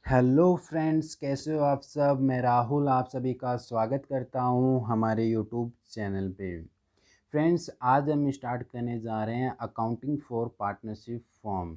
Hello friends, कैसे हो आप सब। मैं राहुल आप सभी का स्वागत करता हूं हमारे यूट्यूब चैनल पे। फ्रेंड्स, आज हम स्टार्ट करने जा रहे हैं अकाउंटिंग फॉर पार्टनरशिप फॉर्म।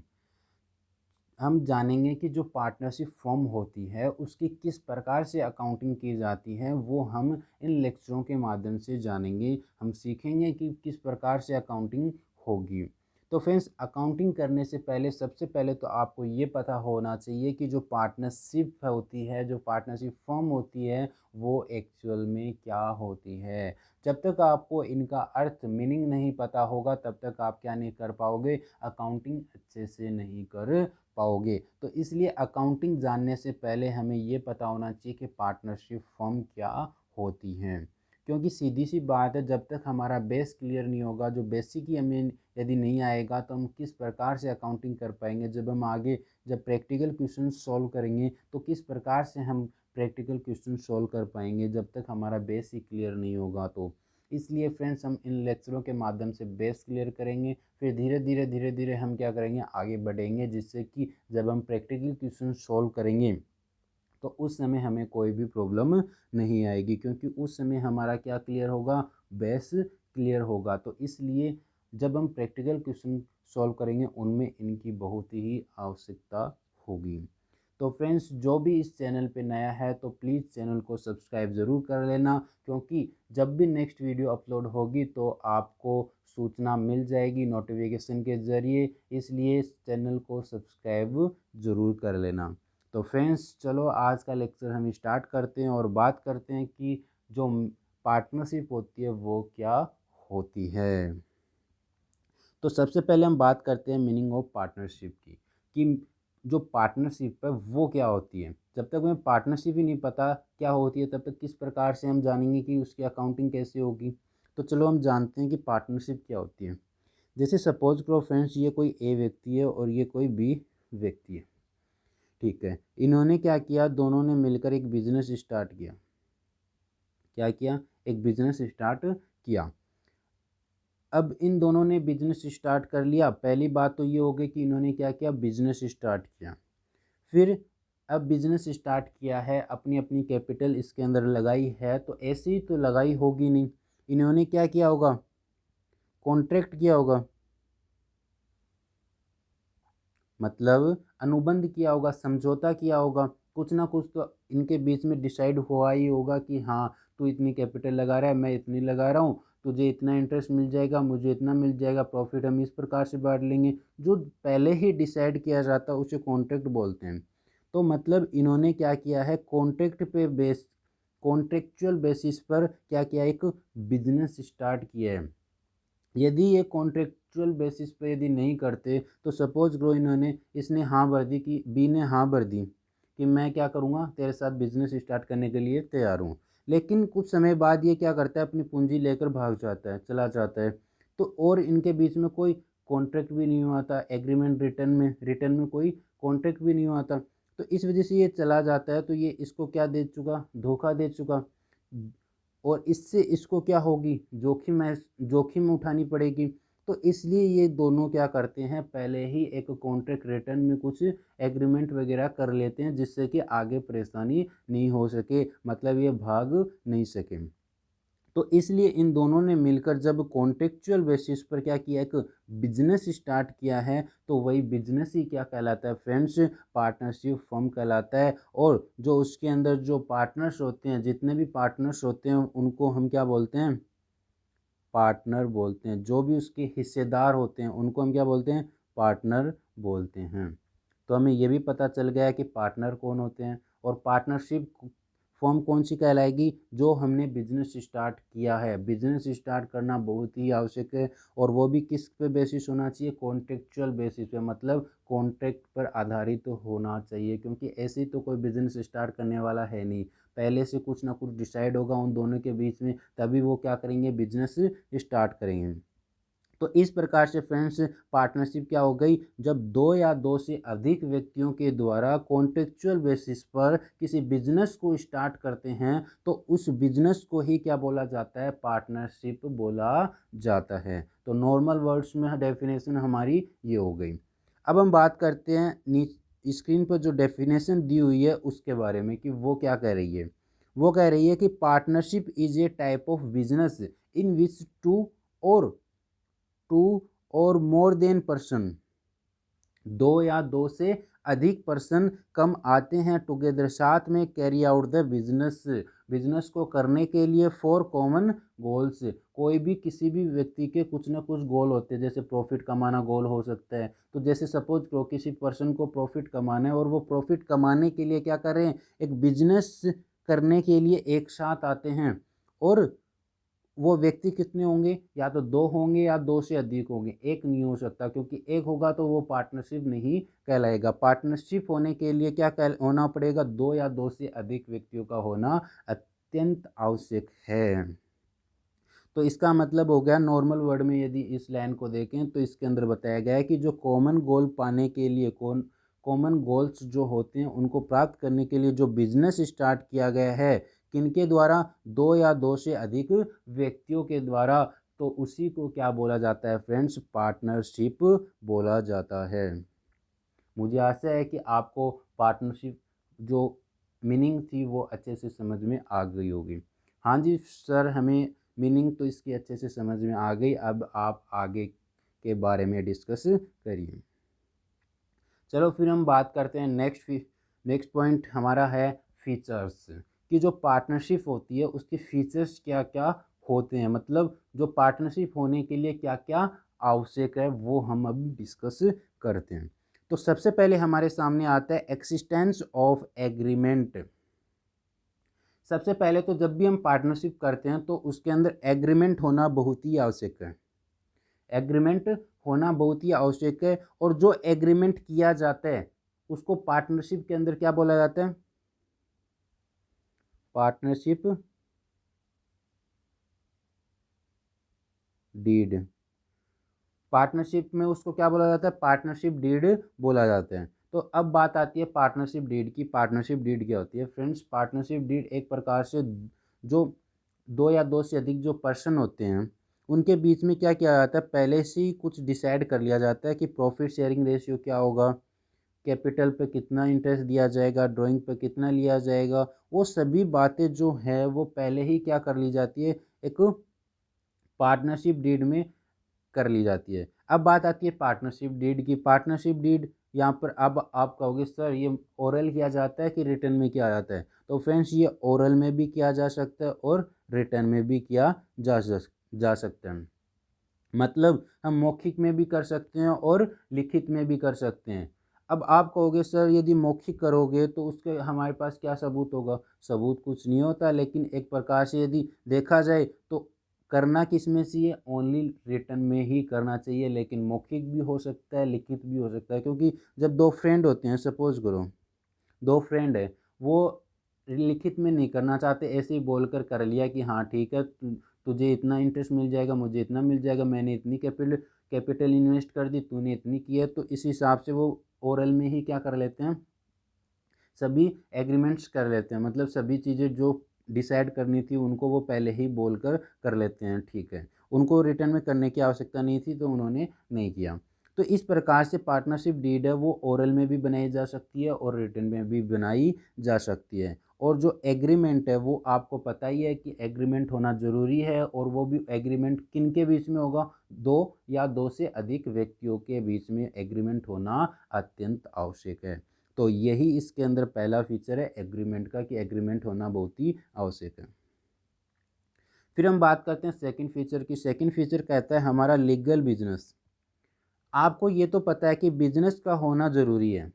हम जानेंगे कि जो पार्टनरशिप फॉर्म होती है उसकी किस प्रकार से अकाउंटिंग की जाती है, वो हम इन लेक्चरों के माध्यम से जानेंगे। हम सीखेंगे कि किस प्रकार से अकाउंटिंग होगी। तो फ्रेंड्स, अकाउंटिंग करने से पहले सबसे पहले तो आपको ये पता होना चाहिए कि जो पार्टनरशिप होती है, जो पार्टनरशिप फॉर्म होती है, वो एक्चुअल में क्या होती है। जब तक आपको इनका अर्थ मीनिंग नहीं पता होगा तब तक आप क्या नहीं कर पाओगे, अकाउंटिंग अच्छे से नहीं कर पाओगे। तो इसलिए अकाउंटिंग जानने से पहले हमें ये पता होना चाहिए कि पार्टनरशिप फर्म क्या होती हैं। क्योंकि सीधी सी बात है, जब तक हमारा बेस क्लियर नहीं होगा, जो बेसिक ही हमें यदि नहीं आएगा तो हम किस प्रकार से अकाउंटिंग कर पाएंगे। जब हम आगे जब प्रैक्टिकल क्वेश्चन सॉल्व करेंगे तो किस प्रकार से हम प्रैक्टिकल क्वेश्चन सॉल्व कर पाएंगे, जब तक हमारा बेस ही क्लियर नहीं होगा। तो इसलिए फ्रेंड्स, हम इन लेक्चरों के माध्यम से बेस क्लियर करेंगे, फिर धीरे धीरे हम क्या करेंगे, आगे बढ़ेंगे, जिससे कि जब हम प्रैक्टिकल क्वेश्चन सॉल्व करेंगे तो उस समय हमें कोई भी प्रॉब्लम नहीं आएगी, क्योंकि उस समय हमारा क्या क्लियर होगा, बेस क्लियर होगा। तो इसलिए जब हम प्रैक्टिकल क्वेश्चन सॉल्व करेंगे उनमें इनकी बहुत ही आवश्यकता होगी। तो फ्रेंड्स, जो भी इस चैनल पे नया है तो प्लीज़ चैनल को सब्सक्राइब ज़रूर कर लेना, क्योंकि जब भी नेक्स्ट वीडियो अपलोड होगी तो आपको सूचना मिल जाएगी नोटिफिकेशन के ज़रिए। इसलिए चैनल को सब्सक्राइब ज़रूर कर लेना। तो फ्रेंड्स, चलो आज का लेक्चर हम स्टार्ट करते हैं और बात करते हैं कि जो पार्टनरशिप होती है वो क्या होती है। तो सबसे पहले हम बात करते हैं मीनिंग ऑफ पार्टनरशिप की, कि जो पार्टनरशिप है वो क्या होती है। जब तक हमें पार्टनरशिप ही नहीं पता क्या होती है, तब तक किस प्रकार से हम जानेंगे कि उसकी अकाउंटिंग कैसे होगी। तो चलो हम जानते हैं कि पार्टनरशिप क्या होती है। जैसे सपोज करो फ्रेंड्स, ये कोई ए व्यक्ति है और ये कोई बी व्यक्ति है। ठीक है, इन्होंने क्या किया, दोनों ने मिलकर एक बिजनेस स्टार्ट किया। क्या किया, एक बिजनेस स्टार्ट किया। अब इन दोनों ने बिजनेस स्टार्ट कर लिया। पहली बात तो ये हो गई कि इन्होंने क्या किया, बिजनेस स्टार्ट किया। फिर अब बिजनेस स्टार्ट किया है, अपनी अपनी कैपिटल इसके अंदर लगाई है, तो ऐसे ही तो लगाई होगी नहीं। इन्होंने क्या किया होगा, कॉन्ट्रैक्ट किया होगा, मतलब अनुबंध किया होगा, समझौता किया होगा। कुछ ना कुछ तो इनके बीच में डिसाइड हुआ ही होगा कि हाँ, तू इतनी कैपिटल लगा रहा है, मैं इतनी लगा रहा हूँ, तुझे इतना इंटरेस्ट मिल जाएगा, मुझे इतना मिल जाएगा, प्रॉफिट हम इस प्रकार से बांट लेंगे। जो पहले ही डिसाइड किया जाता है उसे कॉन्ट्रैक्ट बोलते हैं। तो मतलब इन्होंने क्या किया है, कॉन्ट्रैक्ट पे बेस कॉन्ट्रेक्चुअल बेसिस पर क्या किया, एक बिजनेस स्टार्ट किया है। यदि ये कॉन्ट्रेक्चुअल बेसिस पे यदि नहीं करते तो सपोज करो इन्होंने इसने हाँ भर दी, कि बी ने हाँ भर दी कि मैं क्या करूँगा, तेरे साथ बिजनेस स्टार्ट करने के लिए तैयार हूँ। लेकिन कुछ समय बाद ये क्या करता है, अपनी पूंजी लेकर भाग जाता है, चला जाता है। तो और इनके बीच में कोई कॉन्ट्रैक्ट भी नहीं हुआ था, एग्रीमेंट रिटर्न में कोई कॉन्ट्रैक्ट भी नहीं हुआ था। तो इस वजह से ये चला जाता है, तो ये इसको क्या दे चुका, धोखा दे चुका। और इससे इसको क्या होगी, जोखिम उठानी पड़ेगी। तो इसलिए ये दोनों क्या करते हैं, पहले ही एक कॉन्ट्रैक्ट रिटर्न में कुछ एग्रीमेंट वगैरह कर लेते हैं, जिससे कि आगे परेशानी नहीं हो सके, मतलब ये भाग नहीं सके। तो इसलिए इन दोनों ने मिलकर जब कॉन्टेक्चुअल बेसिस पर क्या किया, एक बिजनेस स्टार्ट किया है, तो वही बिजनेस ही क्या कहलाता है फ्रेंड्स, पार्टनरशिप फर्म कहलाता है। और जो उसके अंदर जो पार्टनर्स होते हैं, जितने भी पार्टनर्स होते हैं उनको हम क्या बोलते हैं, पार्टनर बोलते हैं। जो भी उसके हिस्सेदार होते हैं उनको हम क्या बोलते हैं, पार्टनर बोलते हैं। तो हमें ये भी पता चल गया कि पार्टनर कौन होते हैं। और पार्टनरशिप फॉर्म कौन सी कहलाएगी, जो हमने बिजनेस स्टार्ट किया है। बिजनेस स्टार्ट करना बहुत ही आवश्यक है, और वो भी किस पे बेसिस होना चाहिए, कॉन्ट्रेक्चुअल बेसिस पे, मतलब कॉन्ट्रैक्ट पर आधारित तो होना चाहिए। क्योंकि ऐसे ही तो कोई बिजनेस स्टार्ट करने वाला है नहीं, पहले से कुछ ना कुछ डिसाइड होगा उन दोनों के बीच में, तभी वो क्या करेंगे, बिजनेस स्टार्ट करेंगे। तो इस प्रकार से फ्रेंड्स, पार्टनरशिप क्या हो गई, जब दो या दो से अधिक व्यक्तियों के द्वारा कॉन्ट्रेक्चुअल बेसिस पर किसी बिजनेस को स्टार्ट करते हैं, तो उस बिजनेस को ही क्या बोला जाता है, पार्टनरशिप बोला जाता है। तो नॉर्मल वर्ड्स में डेफिनेशन हमारी ये हो गई। अब हम बात करते हैं स्क्रीन पर जो डेफिनेशन दी हुई है उसके बारे में कि वो क्या कह रही है। वो कह रही है कि partnership is a type of business in which two और मोर देन पर्सन, दो या दो से अधिक पर्सन कम आते हैं टुगेदर साथ में carry out the business, business को करने के लिए फॉर कॉमन गोल्स। कोई भी किसी भी व्यक्ति के कुछ ना कुछ गोल होते हैं, जैसे प्रॉफिट कमाना गोल हो सकता है। तो जैसे सपोज करो किसी पर्सन को प्रॉफिट कमाना है और वो प्रॉफिट कमाने के लिए क्या करें, एक बिजनेस करने के लिए एक साथ आते हैं। और वो व्यक्ति कितने होंगे, या तो दो होंगे या दो से अधिक होंगे, एक नहीं हो सकता, क्योंकि एक होगा तो वो पार्टनरशिप नहीं कहलाएगा। पार्टनरशिप होने के लिए क्या होना पड़ेगा, दो या दो से अधिक व्यक्तियों का होना अत्यंत आवश्यक है। तो इसका मतलब हो गया नॉर्मल वर्ड में, यदि इस लाइन को देखें तो इसके अंदर बताया गया है कि जो कॉमन गोल पाने के लिए, कॉमन गोल्स जो होते हैं उनको प्राप्त करने के लिए जो बिजनेस स्टार्ट किया गया है, किनके द्वारा, दो या दो से अधिक व्यक्तियों के द्वारा, तो उसी को क्या बोला जाता है फ्रेंड्स, पार्टनरशिप बोला जाता है। मुझे आशा है कि आपको पार्टनरशिप जो मीनिंग थी वो अच्छे से समझ में आ गई होगी। हाँ जी सर, हमें मीनिंग तो इसकी अच्छे से समझ में आ गई, अब आप आगे के बारे में डिस्कस करिए। चलो फिर हम बात करते हैं नेक्स्ट पॉइंट हमारा है फीचर्स, कि जो पार्टनरशिप होती है उसके फीचर्स क्या क्या होते हैं, मतलब जो पार्टनरशिप होने के लिए क्या क्या आवश्यक है वो हम अभी डिस्कस करते हैं। तो सबसे पहले हमारे सामने आता है एक्सिस्टेंस ऑफ एग्रीमेंट। सबसे पहले तो जब भी हम पार्टनरशिप करते हैं तो उसके अंदर एग्रीमेंट होना बहुत ही आवश्यक है। एग्रीमेंट होना बहुत ही आवश्यक है, और जो एग्रीमेंट किया जाता है उसको पार्टनरशिप के अंदर क्या बोला जाता है, पार्टनरशिप डीड। पार्टनरशिप में उसको क्या बोला जाता है, पार्टनरशिप डीड बोला जाता है। तो अब बात आती है पार्टनरशिप डीड की। पार्टनरशिप डीड क्या होती है फ्रेंड्स, पार्टनरशिप डीड एक प्रकार से जो दो या दो से अधिक जो पर्सन होते हैं उनके बीच में क्या किया जाता है, पहले से ही कुछ डिसाइड कर लिया जाता है कि प्रॉफिट शेयरिंग रेशियो क्या होगा, कैपिटल पे कितना इंटरेस्ट दिया जाएगा, ड्राइंग पे कितना लिया जाएगा, वो सभी बातें जो है वो पहले ही क्या कर ली जाती है, एक पार्टनरशिप डीड में कर ली जाती है। अब बात आती है पार्टनरशिप डीड की। पार्टनरशिप डीड यहाँ पर अब आप कहोगे सर ये ओरल किया जाता है कि रिटर्न में किया जाता है, तो फ्रेंड्स ये ओरल में भी किया जा सकता है और रिटर्न में भी किया जा सकता है। मतलब हम मौखिक में भी कर सकते हैं और लिखित में भी कर सकते हैं। अब आप कहोगे सर यदि मौखिक करोगे तो उसके हमारे पास क्या सबूत होगा, सबूत कुछ नहीं होता, लेकिन एक प्रकार से यदि देखा जाए तो करना किस में चाहिए, ओनली रिटन में ही करना चाहिए, लेकिन मौखिक भी हो सकता है, लिखित भी हो सकता है। क्योंकि जब दो फ्रेंड होते हैं, सपोज करो दो फ्रेंड है, वो लिखित में नहीं करना चाहते, ऐसे ही बोलकर कर लिया कि हाँ ठीक है तुझे इतना इंटरेस्ट मिल जाएगा, मुझे इतना मिल जाएगा, मैंने इतनी कैपिटल इन्वेस्ट कर दी, तूने इतनी की है, तो इस हिसाब से वो ओरल में ही क्या कर लेते हैं, सभी एग्रीमेंट्स कर लेते हैं। मतलब सभी चीज़ें जो डिसाइड करनी थी उनको वो पहले ही बोलकर कर लेते हैं, ठीक है। उनको रिटर्न में करने की आवश्यकता नहीं थी तो उन्होंने नहीं किया। तो इस प्रकार से पार्टनरशिप डीड है वो ओरल में भी बनाई जा सकती है और रिटर्न में भी बनाई जा सकती है। और जो एग्रीमेंट है वो आपको पता ही है कि एग्रीमेंट होना ज़रूरी है, और वो भी एग्रीमेंट किन के बीच में होगा, दो या दो से अधिक व्यक्तियों के बीच में एग्रीमेंट होना अत्यंत आवश्यक है। तो यही इसके अंदर पहला फीचर है एग्रीमेंट का, कि एग्रीमेंट होना बहुत ही आवश्यक है। फिर हम बात करते हैं सेकंड फीचर की। सेकंड फीचर कहता है हमारा लीगल बिजनेस। आपको ये तो पता है कि बिजनेस का होना ज़रूरी है,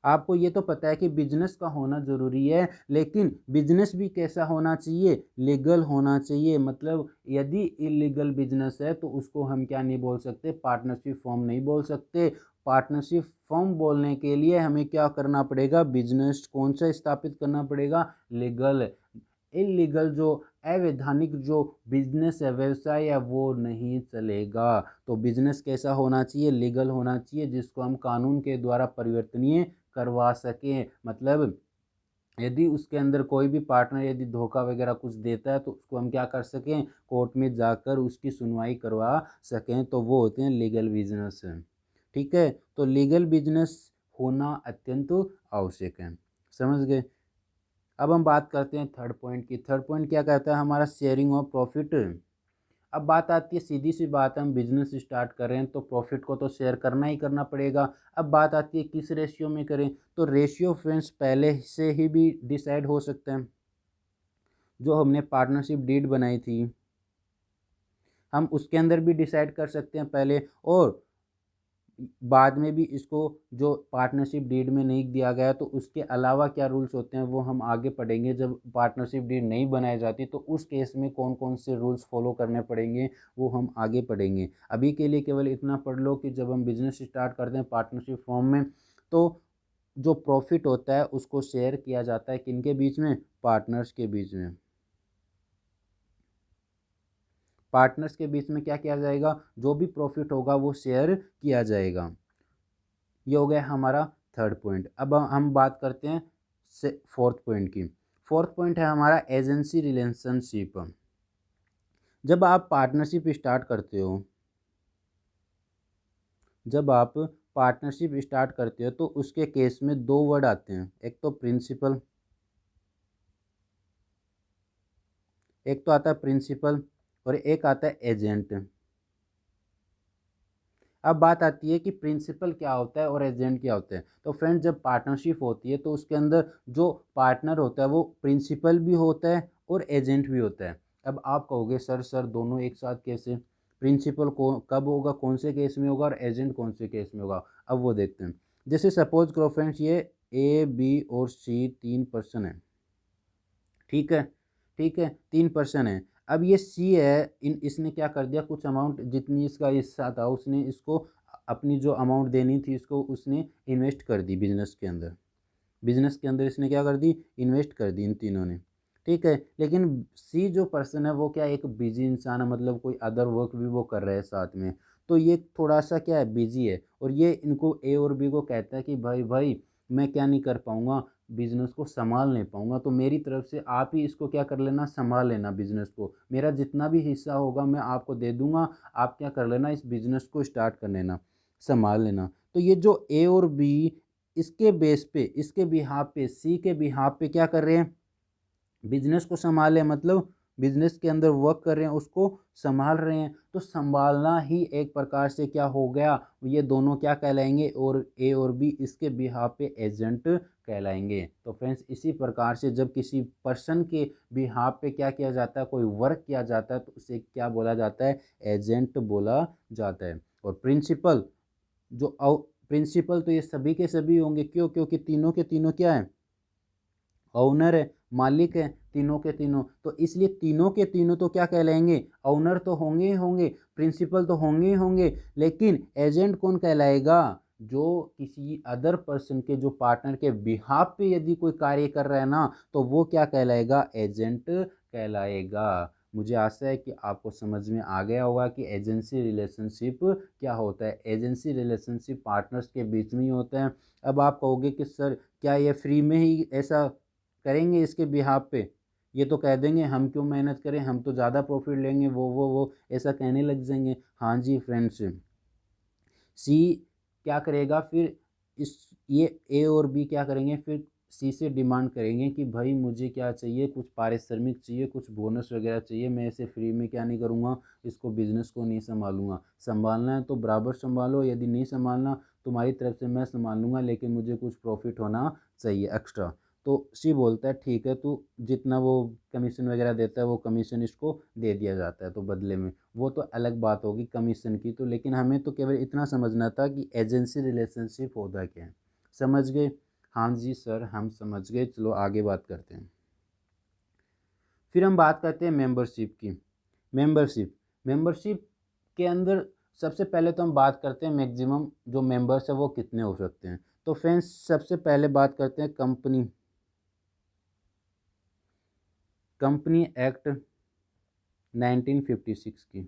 आपको ये तो पता है कि बिजनेस का होना ज़रूरी है, लेकिन बिजनेस भी कैसा होना चाहिए, लीगल होना चाहिए। मतलब यदि इलीगल बिजनेस है तो उसको हम क्या नहीं बोल सकते, पार्टनरशिप फॉर्म नहीं बोल सकते। पार्टनरशिप फॉर्म बोलने के लिए हमें क्या करना पड़ेगा, बिजनेस कौन सा स्थापित करना पड़ेगा, लीगल। इलीगल जो अवैधानिक जो बिजनेस है, व्यवसाय है, वो नहीं चलेगा। तो बिजनेस कैसा होना चाहिए, लीगल होना चाहिए, जिसको हम कानून के द्वारा परिवर्तनीय करवा सकें। मतलब यदि उसके अंदर कोई भी पार्टनर यदि धोखा वगैरह कुछ देता है तो उसको हम क्या कर सकें, कोर्ट में जाकर उसकी सुनवाई करवा सकें, तो वो होते हैं लीगल बिजनेस। ठीक है, तो लीगल बिजनेस होना अत्यंत आवश्यक है। समझ गए। अब हम बात करते हैं थर्ड पॉइंट की। थर्ड पॉइंट क्या कहता है हमारा, शेयरिंग ऑफ प्रॉफिट। अब बात आती है, सीधी सी बात है, हम बिजनेस स्टार्ट कर रहे हैं तो प्रॉफिट को तो शेयर करना ही करना पड़ेगा। अब बात आती है किस रेशियो में करें, तो रेशियो फ्रेंड्स पहले से ही भी डिसाइड हो सकता है। जो हमने पार्टनरशिप डीड बनाई थी हम उसके अंदर भी डिसाइड कर सकते हैं पहले, और बाद में भी इसको जो पार्टनरशिप डीड में नहीं दिया गया तो उसके अलावा क्या रूल्स होते हैं वो हम आगे पढ़ेंगे। जब पार्टनरशिप डीड नहीं बनाई जाती तो उस केस में कौन कौन से रूल्स फॉलो करने पड़ेंगे वो हम आगे पढ़ेंगे। अभी के लिए केवल इतना पढ़ लो कि जब हम बिजनेस स्टार्ट करते हैं पार्टनरशिप फॉर्म में, तो जो प्रॉफिट होता है उसको शेयर किया जाता है किनके बीच में, पार्टनर्स के बीच में। पार्टनर्स के बीच में क्या किया जाएगा, जो भी प्रॉफिट होगा वो शेयर किया जाएगा। ये हो गया हमारा थर्ड पॉइंट। अब हम बात करते हैं फोर्थ पॉइंट की। फोर्थ पॉइंट है हमारा एजेंसी रिलेशनशिप। जब आप पार्टनरशिप स्टार्ट करते हो, जब आप पार्टनरशिप स्टार्ट करते हो तो उसके केस में दो वर्ड आते हैं, एक तो प्रिंसिपल, एक तो आता है प्रिंसिपल और एक आता है एजेंट। अब बात आती है कि प्रिंसिपल क्या होता है और एजेंट क्या होता है। तो फ्रेंड जब पार्टनरशिप होती है तो उसके अंदर जो पार्टनर होता है वो प्रिंसिपल भी होता है और एजेंट भी होता है। अब आप कहोगे सर दोनों एक साथ कैसे, प्रिंसिपल को कब होगा, कौन से केस में होगा, और एजेंट कौन से केस में होगा। अब वो देखते हैं। जैसे सपोज करो फ्रेंड्स ये ए बी और सी तीन पर्सन है, ठीक है, ठीक है, तीन पर्सन है। अब ये सी है, इसने क्या कर दिया, कुछ अमाउंट जितनी इसका हिस्सा था उसने इसको अपनी जो अमाउंट देनी थी इसको उसने इन्वेस्ट कर दी बिजनेस के अंदर। बिजनेस के अंदर इसने क्या कर दी, इन्वेस्ट कर दी इन तीनों ने, ठीक है। लेकिन सी जो पर्सन है वो क्या एक बिजी इंसान है, मतलब कोई अदर वर्क भी वो कर रहे हैं साथ में। तो ये थोड़ा सा क्या है, बिजी है, और ये इनको ए और बी को कहता है कि भाई भाई मैं क्या नहीं कर पाऊंगा, बिजनेस को संभाल नहीं पाऊंगा, तो मेरी तरफ से आप ही इसको क्या कर लेना, संभाल लेना बिजनेस को, मेरा जितना भी हिस्सा होगा मैं आपको दे दूंगा, आप क्या कर लेना, इस बिजनेस को स्टार्ट कर लेना, संभाल लेना। तो ये जो ए और बी इसके बेस पे, इसके बिहाफ पे, सी के बिहाफ पे क्या कर रहे हैं, बिजनेस को संभाले, मतलब बिजनेस के अंदर वर्क कर रहे हैं उसको संभाल रहे हैं। तो संभालना ही एक प्रकार से क्या हो गया, ये दोनों क्या कहलाएंगे, और ए और बी इसके बिहाफ पे एजेंट कहलाएंगे। तो फ्रेंड्स इसी प्रकार से जब किसी पर्सन के बिहाफ पे क्या किया जाता है, कोई वर्क किया जाता है, तो उसे क्या बोला जाता है, एजेंट बोला जाता है। और प्रिंसिपल जो प्रिंसिपल तो ये सभी के सभी होंगे, क्यों, क्योंकि तीनों के तीनों क्या है, ओनर है, मालिक है तीनों के तीनों, तो इसलिए तीनों के तीनों तो क्या कहलाएंगे, ओनर तो होंगे ही होंगे, प्रिंसिपल तो होंगे ही होंगे। लेकिन एजेंट कौन कहलाएगा, जो किसी अदर पर्सन के, जो पार्टनर के बिहाफ पे यदि कोई कार्य कर रहा है ना, तो वो क्या कहलाएगा, एजेंट कहलाएगा। मुझे आशा है कि आपको समझ में आ गया होगा कि एजेंसी रिलेशनशिप क्या होता है। एजेंसी रिलेशनशिप पार्टनर्स के बीच में ही होता है। अब आप कहोगे कि सर क्या ये फ्री में ही ऐसा करेंगे इसके बिहाफ पे, ये तो कह देंगे हम क्यों मेहनत करें, हम तो ज़्यादा प्रॉफिट लेंगे, वो ऐसा कहने लग जाएंगे। हाँ जी फ्रेंड्स, सी क्या करेगा फिर, इस ये ए और बी क्या करेंगे फिर, सी से डिमांड करेंगे कि भाई मुझे क्या चाहिए, कुछ पारिश्रमिक चाहिए, कुछ बोनस वगैरह चाहिए, मैं ऐसे फ्री में क्या नहीं करूँगा, इसको बिजनेस को नहीं संभालूंगा, संभालना है तो बराबर संभालो, यदि नहीं संभालना तुम्हारी तरफ से मैं संभाल लूँगा, लेकिन मुझे कुछ प्रॉफिट होना चाहिए एक्स्ट्रा। तो सी बोलता है ठीक है, तू जितना वो कमीशन वगैरह देता है वो कमीशन इसको दे दिया जाता है, तो बदले में वो तो अलग बात होगी कमीशन की, तो लेकिन हमें तो केवल इतना समझना था कि एजेंसी रिलेशनशिप होता क्या है। समझ गए, हाँ जी सर हम समझ गए, चलो आगे बात करते हैं। फिर हम बात करते हैं मेंबरशिप की। मेंबरशिप, मेंबरशिप के अंदर सबसे पहले तो हम बात करते हैं मैक्सिमम जो मेंबर्स है वो कितने हो सकते हैं। तो फ्रेंड्स सबसे पहले बात करते हैं कंपनी, कंपनी एक्ट 1956 की।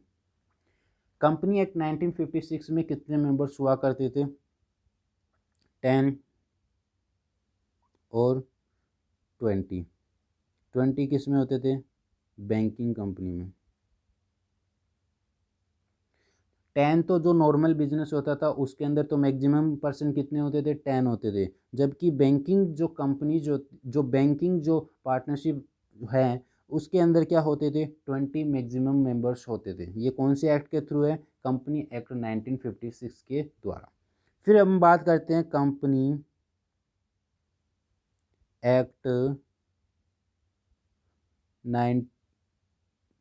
कंपनी एक्ट 1956 में कितने मेंबर्स हुआ करते थे, 10 और 20। 20 किस में होते थे, बैंकिंग कंपनी में। 10 तो जो नॉर्मल बिजनेस होता था उसके अंदर तो मैक्सिमम पर्सन कितने होते थे, 10 होते थे। जबकि बैंकिंग जो कंपनी जो बैंकिंग जो पार्टनरशिप है उसके अंदर क्या होते थे, 20 मैक्सिमम मेंबर्स होते थे। ये कौन से एक्ट के थ्रू है, कंपनी एक्ट 1956 के द्वारा। फिर हम बात करते हैं कंपनी एक्ट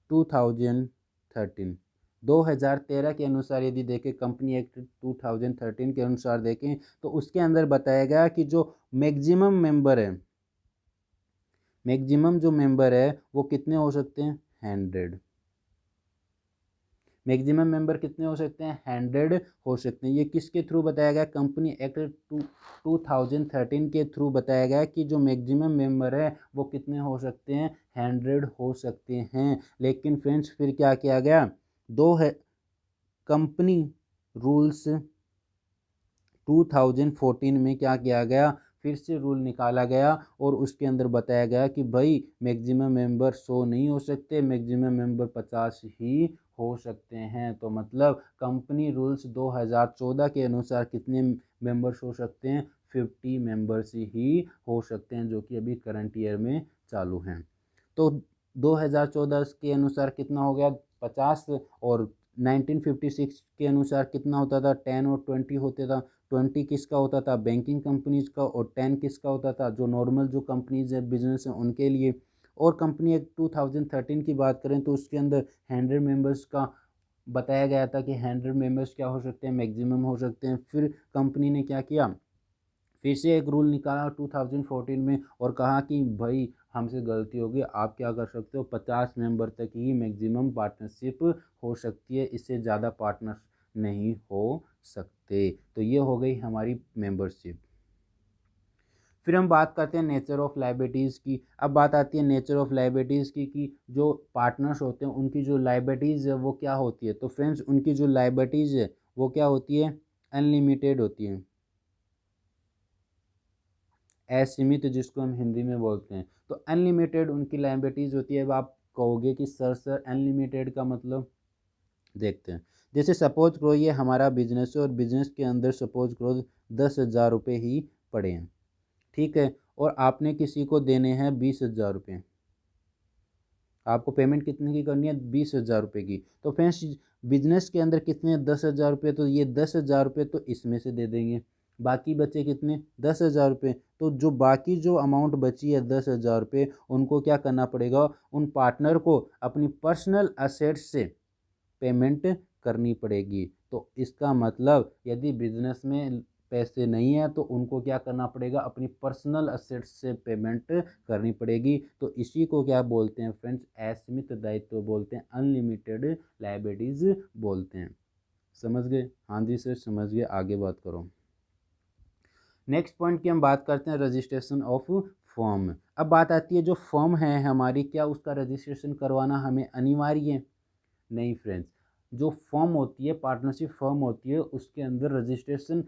2013 2013 के अनुसार यदि देखें, कंपनी एक्ट 2013 के अनुसार देखें तो उसके अंदर बताया गया कि जो मैक्सिमम मेंबर है, मैक्सिमम जो मेंबर है वो कितने हो सकते हैं, 100। मैक्सिमम मेंबर कितने हो सकते हैं, 100 हो सकते हैं। ये किसके थ्रू बताया गया, कंपनी एक्ट 2013 के थ्रू बताया गया कि जो मैक्सिमम मेंबर है वो कितने हो सकते हैं, 100 हो सकते हैं। लेकिन फ्रेंड्स फिर क्या किया गया, दो है कंपनी रूल्स 2014 में क्या किया गया, फिर से रूल निकाला गया और उसके अंदर बताया गया कि भाई मैक्सिमम मेंबर 100 नहीं हो सकते, मैक्सिमम मेंबर 50 ही हो सकते हैं। तो मतलब कंपनी रूल्स 2014 के अनुसार कितने मेंबर्स हो सकते हैं, 50 मेंबर्स ही हो सकते हैं, जो कि अभी करंट ईयर में चालू हैं। तो 2014 के अनुसार कितना हो गया, 50, और 1956 के अनुसार कितना होता था, 10 और 20 होते था। 20 किसका होता था, बैंकिंग कंपनीज का, और 10 किसका होता था, जो नॉर्मल जो कंपनीज है बिजनेस है उनके लिए। और कंपनी एक्ट 2013 की बात करें तो उसके अंदर 100 मेंबर्स का बताया गया था कि 100 मेंबर्स क्या हो सकते हैं, मैक्सिमम हो सकते हैं। फिर कंपनी ने क्या किया, फिर से एक रूल निकाला 2014 में और कहा कि भाई हमसे गलती होगी, आप क्या कर सकते हो, 50 मेंबर तक ही मैक्सिमम पार्टनरशिप हो सकती है, इससे ज़्यादा पार्टनर नहीं हो सकते। तो ये हो गई हमारी मेंबरशिप। फिर हम बात करते हैं नेचर ऑफ लाइबिलिटीज़ की। अब बात आती है नेचर ऑफ लाइबिलिटीज़ की कि जो पार्टनर्स होते हैं उनकी जो लाइबिलिटीज़ है वो क्या होती है। तो फ्रेंड्स उनकी जो लाइबिलिटीज़ है वो क्या होती है, अनलिमिटेड होती है, असीमित जिसको हम हिंदी में बोलते हैं। तो अनलिमिटेड उनकी लाइबिलिटीज़ होती है। अब आप कहोगे कि सर अनलिमिटेड का मतलब, देखते हैं। जैसे सपोज करो ये हमारा बिजनेस है और बिजनेस के अंदर सपोज करो 10,000 रुपये ही पड़े हैं, ठीक है, और आपने किसी को देने हैं 20,000 रुपये। आपको पेमेंट कितने की करनी है, 20,000 रुपये की। तो फ्रेंड्स बिजनेस के अंदर कितने, 10,000 रुपये, तो ये 10,000 रुपये तो इसमें से दे देंगे। बाकी बचे कितने, 10,000 रुपये। तो जो बाकी जो अमाउंट बची है 10,000 रुपये, उनको क्या करना पड़ेगा, उन पार्टनर को अपनी पर्सनल असेट्स से पेमेंट करनी पड़ेगी। तो इसका मतलब यदि बिजनेस में पैसे नहीं है तो उनको क्या करना पड़ेगा, अपनी पर्सनल असेट्स से पेमेंट करनी पड़ेगी। तो इसी को क्या बोलते हैं फ्रेंड्स, असीमित दायित्व बोलते हैं, अनलिमिटेड लायबिलिटीज बोलते हैं। समझ गए, हाँ जी सर समझ गए, आगे बात करो। नेक्स्ट पॉइंट की हम बात करते हैं रजिस्ट्रेशन ऑफ फर्म। अब बात आती है जो फर्म है हमारी, क्या उसका रजिस्ट्रेशन करवाना हमें अनिवार्य है, नहीं फ्रेंड्स। जो फर्म होती है, पार्टनरशिप फर्म होती है, उसके अंदर रजिस्ट्रेशन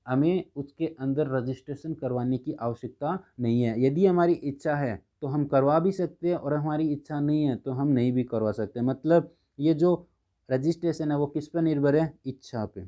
हमें उसके अंदर रजिस्ट्रेशन करवाने की आवश्यकता नहीं है। यदि हमारी इच्छा है तो हम करवा भी सकते हैं और हमारी इच्छा नहीं है तो हम नहीं भी करवा सकते। मतलब ये जो रजिस्ट्रेशन है वो किस पर निर्भर है, इच्छा पे।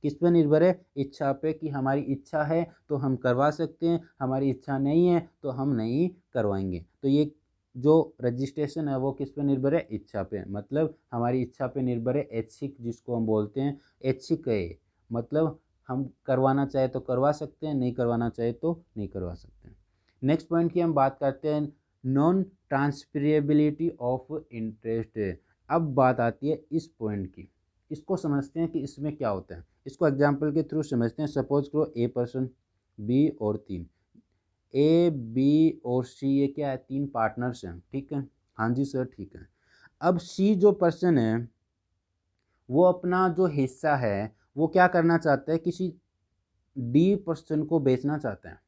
किस पर निर्भर है, इच्छा पे, कि हमारी इच्छा है तो हम करवा सकते हैं, हमारी इच्छा नहीं है तो हम नहीं करवाएंगे। तो ये जो रजिस्ट्रेशन है वो किस पर निर्भर है, इच्छा पे। मतलब हमारी इच्छा पे निर्भर है, ऐच्छिक जिसको हम बोलते हैं, ऐच्छिक है। मतलब हम करवाना चाहे तो करवा सकते हैं, नहीं करवाना चाहे तो नहीं करवा सकते हैं। नेक्स्ट पॉइंट की हम बात करते हैं नॉन ट्रांसफरेबिलिटी ऑफ इंटरेस्ट। अब बात आती है इस पॉइंट की, इसको समझते हैं कि इसमें क्या होता है। इसको एग्जाम्पल के थ्रू समझते हैं। सपोज करो ए पर्सन, बी और तीन, ए बी और सी ये क्या है, तीन पार्टनर्स हैं, ठीक है, हाँ जी सर ठीक है। अब सी जो पर्सन है वो अपना जो हिस्सा है वो क्या करना चाहता है, किसी डी पर्सन को बेचना चाहता है।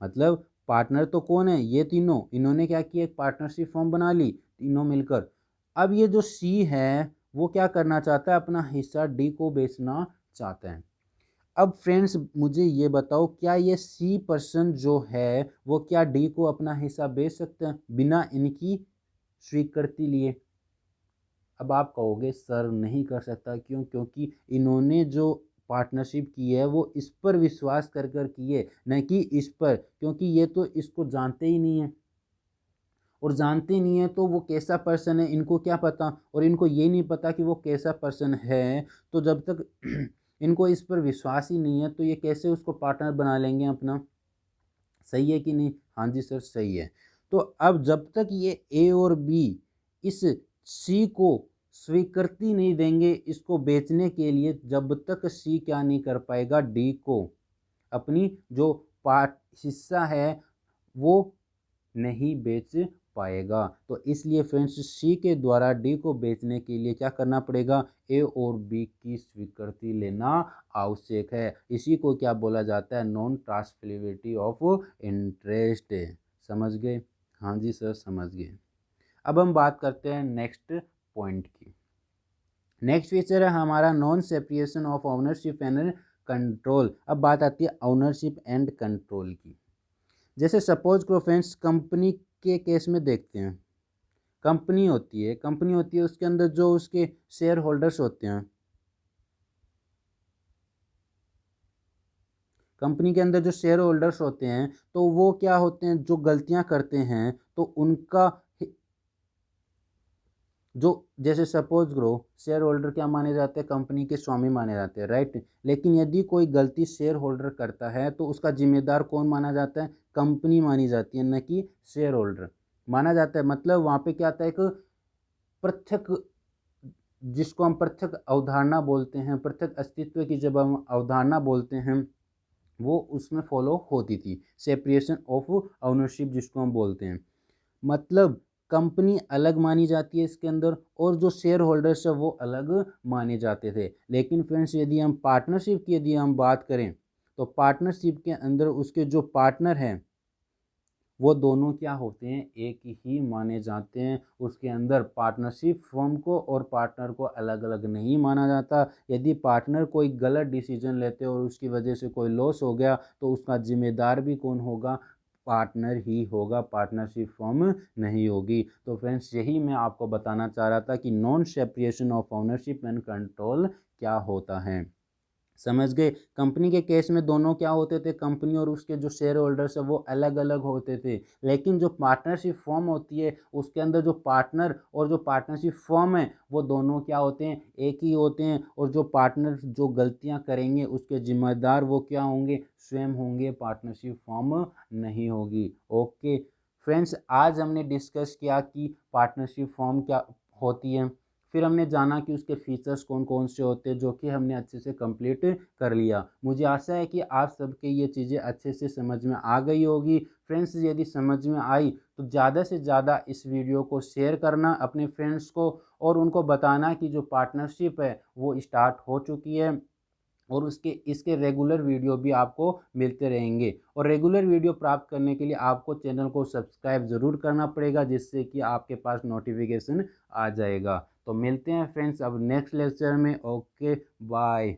मतलब पार्टनर तो कौन है, ये तीनों, इन्होंने क्या किया, एक पार्टनरशिप फॉर्म बना ली तीनों मिलकर। अब ये जो सी है वो क्या करना चाहता है, अपना हिस्सा डी को बेचना चाहता है। अब फ्रेंड्स मुझे ये बताओ, क्या ये सी पर्सन जो है वो क्या डी को अपना हिस्सा बेच सकते हैं बिना इनकी स्वीकृति लिए। अब आप कहोगे सर नहीं कर सकता, क्यों? क्योंकि इन्होंने जो पार्टनरशिप की है वो इस पर विश्वास कर कर की है, न कि इस पर, क्योंकि ये तो इसको जानते ही नहीं है, और जानते नहीं है तो वो कैसा पर्सन है इनको क्या पता, और इनको ये नहीं पता कि वो कैसा पर्सन है। तो जब तक इनको इस पर विश्वास ही नहीं है तो ये कैसे उसको पार्टनर बना लेंगे अपना? सही है कि नहीं? हाँ जी सर, सही है। तो अब जब तक ये ए और बी इस सी को स्वीकृति नहीं देंगे इसको बेचने के लिए, जब तक सी क्या नहीं कर पाएगा, डी को अपनी जो पार्ट हिस्सा है वो नहीं बेच पाएगा। तो इसलिए फ्रेंड्स सी के द्वारा डी को बेचने के लिए क्या करना पड़ेगा, ए और बी की स्वीकृति लेना आवश्यक है। इसी को क्या बोला जाता है, नॉन ट्रांसफरेबिलिटी ऑफ इंटरेस्ट। समझ गए? हाँ जी सर, समझ गए। अब हम बात करते हैं नेक्स्ट पॉइंट की। नेक्स्ट फीचर है हमारा non separation of ownership and control. अब बात आती है ओनरशिप एंड कंट्रोल की। जैसे सपोज करो फ्रेंड्स, कंपनी के केस में देखते हैं, कंपनी होती है उसके अंदर जो उसके शेयर होल्डर्स होते हैं, कंपनी के अंदर जो शेयर होल्डर्स होते हैं तो वो क्या होते हैं, जो गलतियां करते हैं तो उनका जो, जैसे सपोज करो शेयर होल्डर क्या माने जाते हैं, कंपनी के स्वामी माने जाते हैं, राइट। लेकिन यदि कोई गलती शेयर होल्डर करता है तो उसका जिम्मेदार कौन माना जाता है, कंपनी मानी जाती है, न कि शेयर होल्डर माना जाता है। मतलब वहाँ पे क्या आता है, एक पृथक, जिसको हम पृथक अवधारणा बोलते हैं, पृथक अस्तित्व की जब हम अवधारणा बोलते हैं वो उसमें फॉलो होती थी, सेपरेशन ऑफ ओनरशिप जिसको हम बोलते हैं। मतलब कंपनी अलग मानी जाती है इसके अंदर, और जो शेयर होल्डर्स है वो अलग माने जाते थे। लेकिन फ्रेंड्स यदि हम पार्टनरशिप की यदि हम बात करें तो पार्टनरशिप के अंदर उसके जो पार्टनर हैं वो दोनों क्या होते हैं, एक ही माने जाते हैं। उसके अंदर पार्टनरशिप फर्म को और पार्टनर को अलग अलग नहीं माना जाता। यदि पार्टनर कोई गलत डिसीजन लेते और उसकी वजह से कोई लॉस हो गया तो उसका जिम्मेदार भी कौन होगा, पार्टनर ही होगा, पार्टनरशिप फर्म नहीं होगी। तो फ्रेंड्स यही मैं आपको बताना चाह रहा था कि non separation of ownership and control क्या होता है। समझ गए? कंपनी के केस में दोनों क्या होते थे, कंपनी और उसके जो शेयर होल्डर्स है वो अलग अलग होते थे। लेकिन जो पार्टनरशिप फॉर्म होती है उसके अंदर जो पार्टनर और जो पार्टनरशिप फॉर्म है वो दोनों क्या होते हैं, एक ही होते हैं। और जो पार्टनर जो गलतियां करेंगे उसके जिम्मेदार वो क्या होंगे, स्वयं होंगे, पार्टनरशिप फॉर्म नहीं होगी। ओके फ्रेंड्स, आज हमने डिस्कस किया कि पार्टनरशिप फॉर्म क्या होती है, फिर हमने जाना कि उसके फीचर्स कौन कौन से होते हैं, जो कि हमने अच्छे से कंप्लीट कर लिया। मुझे आशा है कि आप सबके ये चीज़ें अच्छे से समझ में आ गई होगी। फ्रेंड्स यदि समझ में आई तो ज़्यादा से ज़्यादा इस वीडियो को शेयर करना अपने फ्रेंड्स को, और उनको बताना कि जो पार्टनरशिप है वो स्टार्ट हो चुकी है, और उसके इसके रेगुलर वीडियो भी आपको मिलते रहेंगे। और रेगुलर वीडियो प्राप्त करने के लिए आपको चैनल को सब्सक्राइब ज़रूर करना पड़ेगा, जिससे कि आपके पास नोटिफिकेशन आ जाएगा। तो मिलते हैं फ्रेंड्स अब नेक्स्ट लेक्चर में। Okay bye.